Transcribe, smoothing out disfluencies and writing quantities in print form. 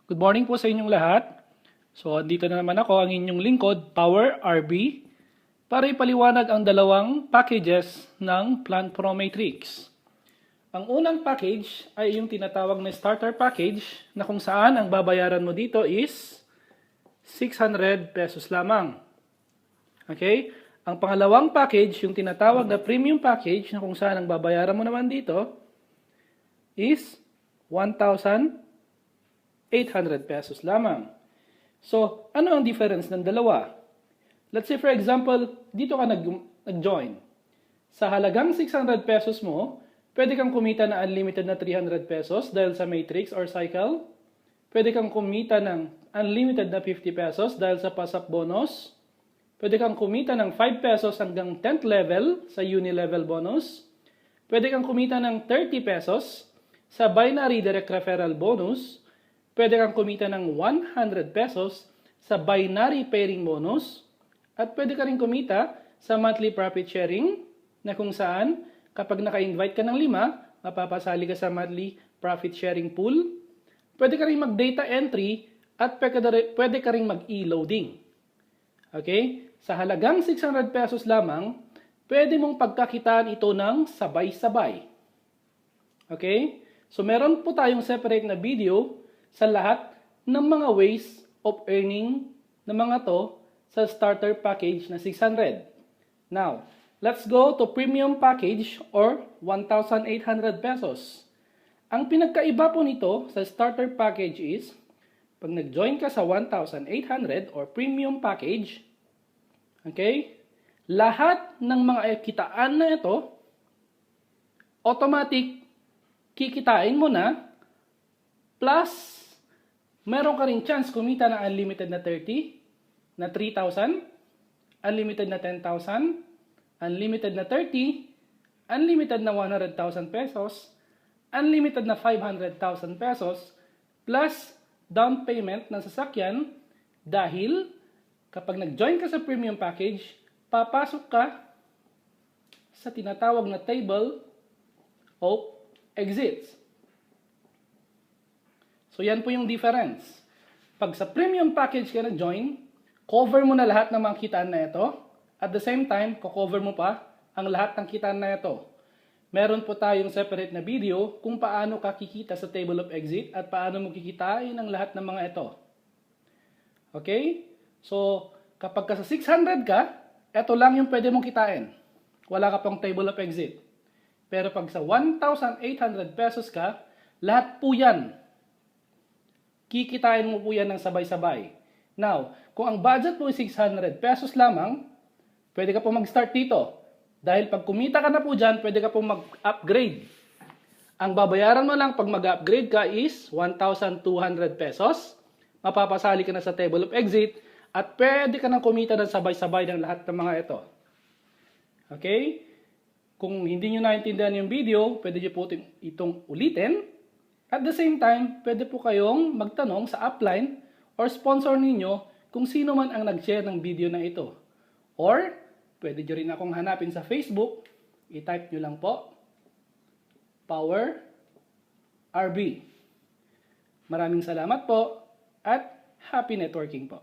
Good morning po sa inyong lahat. So, dito na naman ako, ang inyong lingkod, Power RB, para ipaliwanag ang dalawang packages ng Plant Pro Matrix. Ang unang package ay yung tinatawag na starter package na kung saan ang babayaran mo dito is 600 pesos lamang. Okay? Ang pangalawang package, yung tinatawag na premium package na kung saan ang babayaran mo naman dito is 1,800 pesos lamang. So, ano ang difference ng dalawa? Let's say for example, dito ka nag-join. Sa halagang 600 pesos mo, pwede kang kumita na unlimited na 300 pesos dahil sa matrix or cycle. Pwede kang kumita ng unlimited na 50 pesos dahil sa PASAP bonus. Pwede kang kumita ng 5 pesos hanggang 10th level sa uni-level bonus. Pwede kang kumita ng 30 pesos sa binary direct referral bonus. Pwede kang kumita ng 100 pesos sa binary pairing bonus. At pwede ka rin kumita sa monthly profit sharing na kung saan kapag naka-invite ka ng 5, mapapasali ka sa monthly profit sharing pool. Pwede ka rin mag-data entry at pwede ka rin mag-e-loading. Okay? Sa halagang 600 pesos lamang, pwede mong pagkakitaan ito ng sabay-sabay. Okay? So meron po tayong separate na video sa lahat ng mga ways of earning ng mga to sa starter package na 600. Now, let's go to premium package or 1,800 pesos. Ang pinagkaiba po nito sa starter package is, pag nag-join ka sa 1,800 or premium package, okay, lahat ng mga kitaan na ito, automatic kikitain mo na, plus meron ka rin chance kumita ng unlimited na 30, na 3,000, unlimited na 10,000, unlimited na 30, unlimited na 100,000 pesos, unlimited na 500,000 pesos, plus down payment ng sasakyan dahil kapag nag-join ka sa premium package, papasok ka sa tinatawag na table of exits. So yan po yung difference. Pag sa premium package ka nag-join, cover mo na lahat ng mga kitaan na ito. At the same time, cover mo pa ang lahat ng kitaan na ito. Meron po tayong separate na video kung paano ka kikita sa table of exit at paano mo kikitain ang lahat ng mga ito. Okay? So, kapag ka sa 600 ka, ito lang yung pwede mong kitain. Wala ka pang table of exit. Pero pag sa 1,800 pesos ka, lahat po yan kikitain mo po yan ng sabay-sabay. Now, kung ang budget mo ay 600 pesos lamang, pwede ka po mag-start dito. Dahil pag kumita ka na po dyan, pwede ka po mag-upgrade. Ang babayaran mo lang pag mag-upgrade ka is 1,200 pesos. Mapapasali ka na sa table of exit at pwede ka nang kumita ng sabay-sabay ng lahat ng mga ito. Okay? Kung hindi nyo naintindihan yung video, pwede nyo po itong ulitin. At the same time, pwede po kayong magtanong sa upline or sponsor ninyo kung sino man ang nag-share ng video na ito. Or, pwede nyo rin akong hanapin sa Facebook. I-type nyo lang po, Power RB. Maraming salamat po at happy networking po.